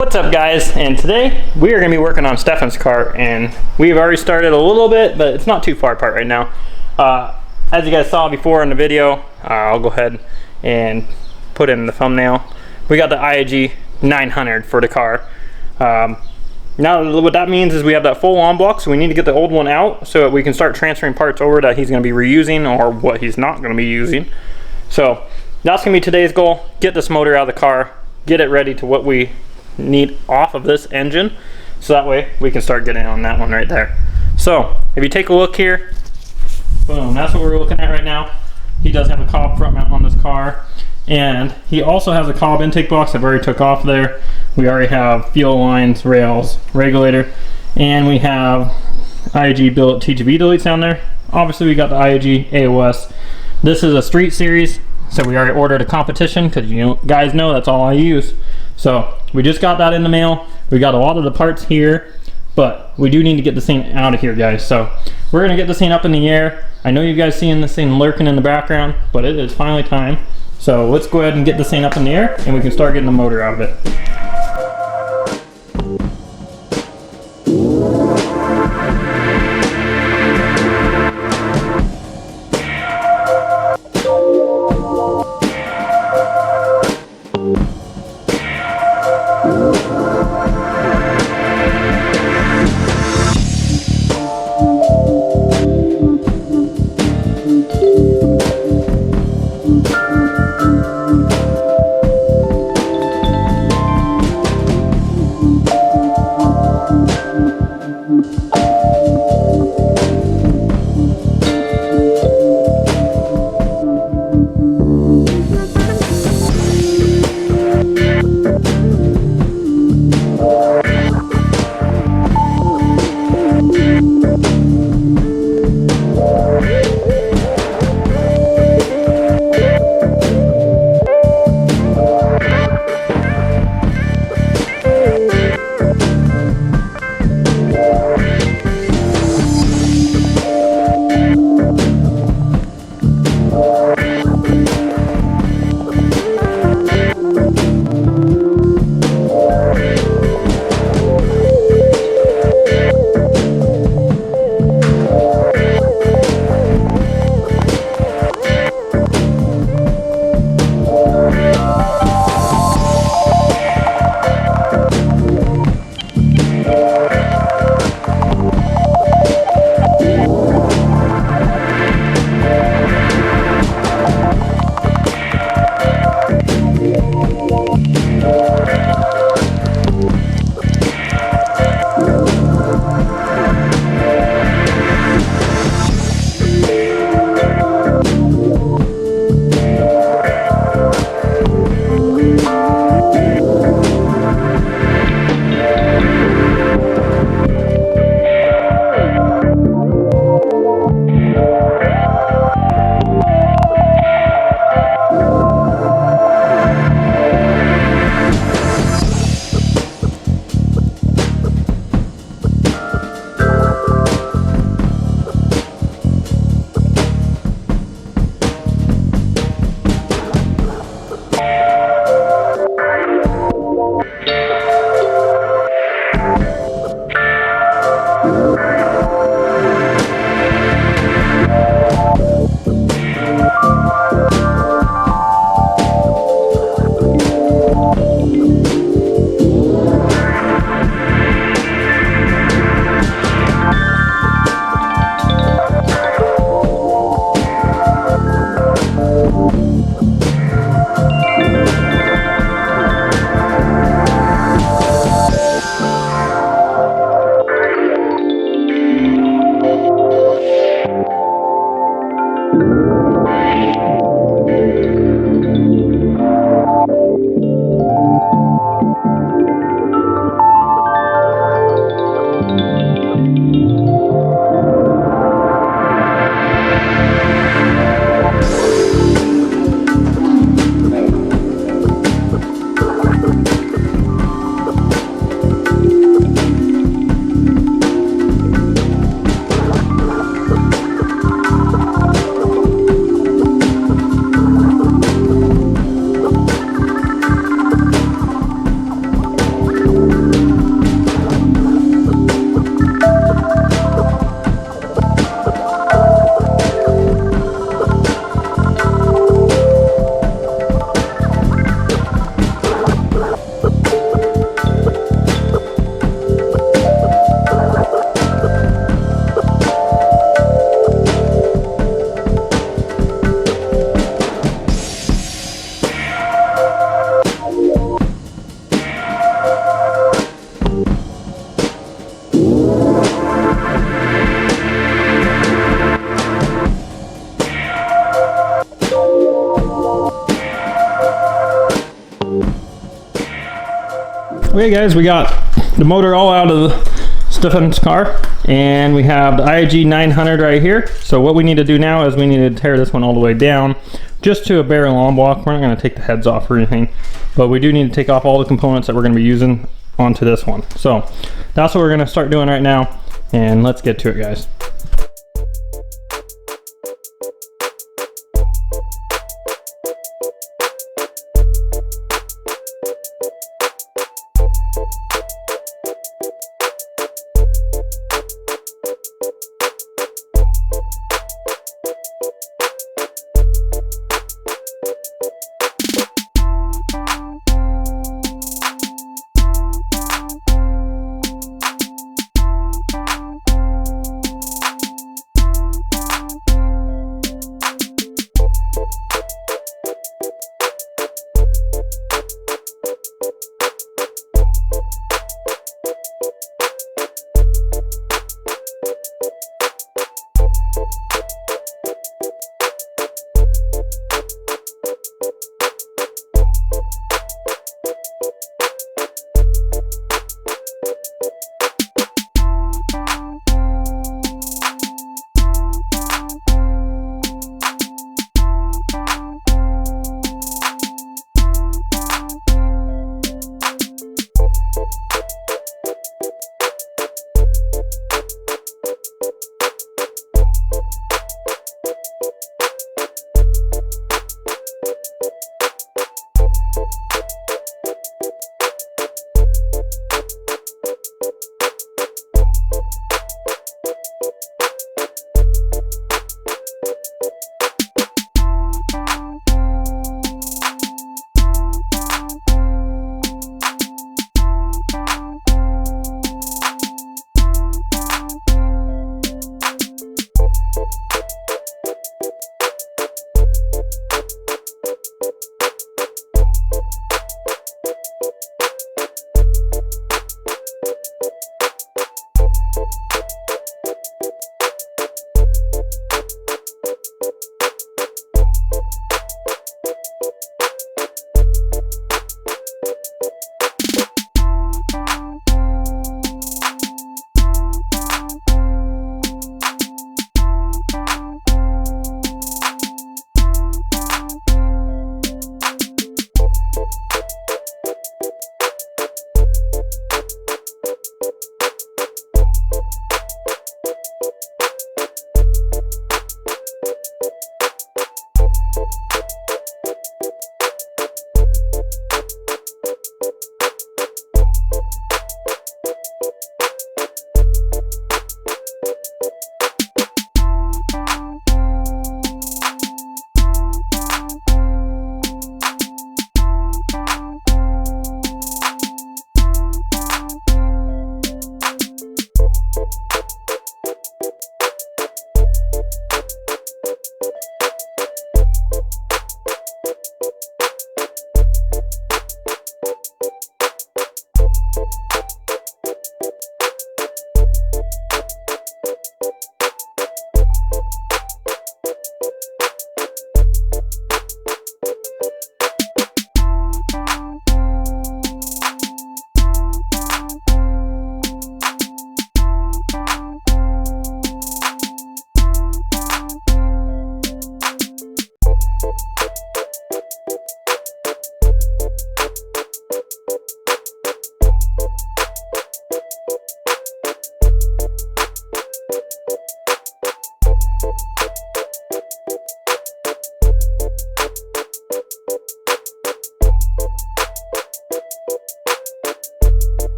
What's up guys, and today we are going to be working on Stefan's car, and we've already started a little bit, but it's not too far apart right now. As you guys saw before in the video, I'll go ahead and put it in the thumbnail. We got the IAG 900 for the car. Now what that means is we have that full on block, so we need to get the old one out so that we can start transferring parts over that he's going to be reusing or what he's not going to be using. So that's going to be today's goal: get this motor out of the car, get it ready to what we need off of this engine, so that way we can start getting on that one right there. So if you take a look here, boom, that's what we're looking at right now. He does have a Cobb front mount on this car, and he also has a Cobb intake box I've already took off there. We already have fuel lines, rails, regulator, and we have IAG Build TGV deletes down there. Obviously we got the IAG AOS. This is a street series, so we already ordered a competition because you guys know that's all I use. So we just got that in the mail. We got a lot of the parts here, but we do need to get this thing out of here, guys. So we're gonna get this thing up in the air. I know you guys seeing this thing lurking in the background, but it is finally time. So let's go ahead and get this thing up in the air, and we can start getting the motor out of it. Okay guys, we got the motor all out of Stefan's car, and we have the IAG 900 right here. So what we need to do now is we need to tear this one all the way down just to a bare alarm block. We're not going to take the heads off or anything, but we do need to take off all the components that we're going to be using onto this one. So that's what we're going to start doing right now, and let's get to it, guys.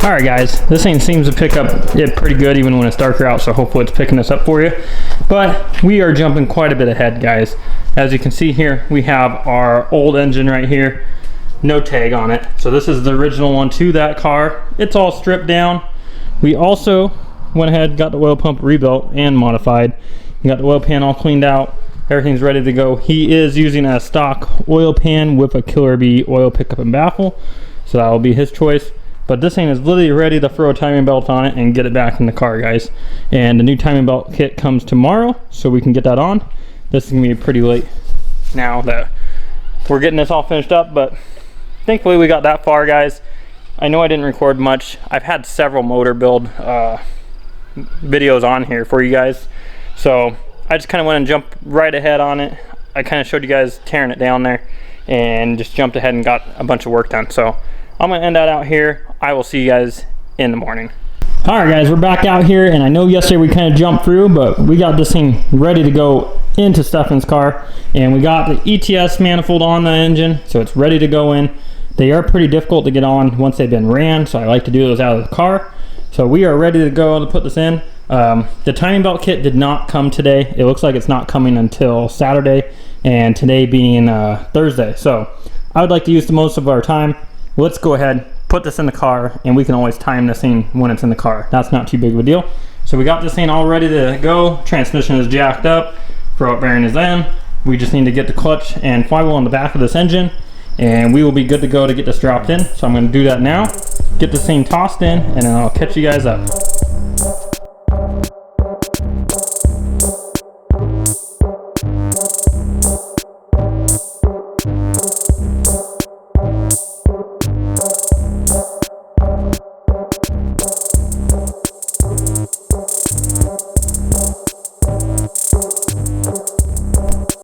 Alright guys, this thing seems to pick up it pretty good even when it's darker out, so hopefully it's picking this up for you. But we are jumping quite a bit ahead, guys. As you can see here, we have our old engine right here, no tag on it. So this is the original one to that car. It's all stripped down. We also went ahead, got the oil pump rebuilt and modified. We got the oil pan all cleaned out. Everything's ready to go. He is using a stock oil pan with a Killer Bee oil pickup and baffle, so that will be his choice. But this thing is literally ready to throw a timing belt on it and get it back in the car, guys. And the new timing belt kit comes tomorrow, so we can get that on. This is gonna be pretty late now that we're getting this all finished up, but thankfully we got that far, guys. I know I didn't record much. I've had several motor build videos on here for you guys, so I just kind of went and jumped right ahead on it. I kind of showed you guys tearing it down there and just jumped ahead and got a bunch of work done. So I'm gonna end that out here. I will see you guys in the morning. All right guys, we're back out here, and I know yesterday we kind of jumped through, but we got this thing ready to go into Stefan's car, and we got the ETS manifold on the engine, so it's ready to go in. They are pretty difficult to get on once they've been ran, so I like to do those out of the car. So we are ready to go to put this in. The timing belt kit did not come today. It looks like it's not coming until Saturday, and today being Thursday. So I would like to use the most of our time. Let's go ahead, put this in the car, and we can always time this thing when it's in the car. That's not too big of a deal. So we got this thing all ready to go. Transmission is jacked up, throw bearing is in. We just need to get the clutch and flywheel on the back of this engine, and we will be good to go to get this dropped in. So I'm going to do that now, get this thing tossed in, and then I'll catch you guys up.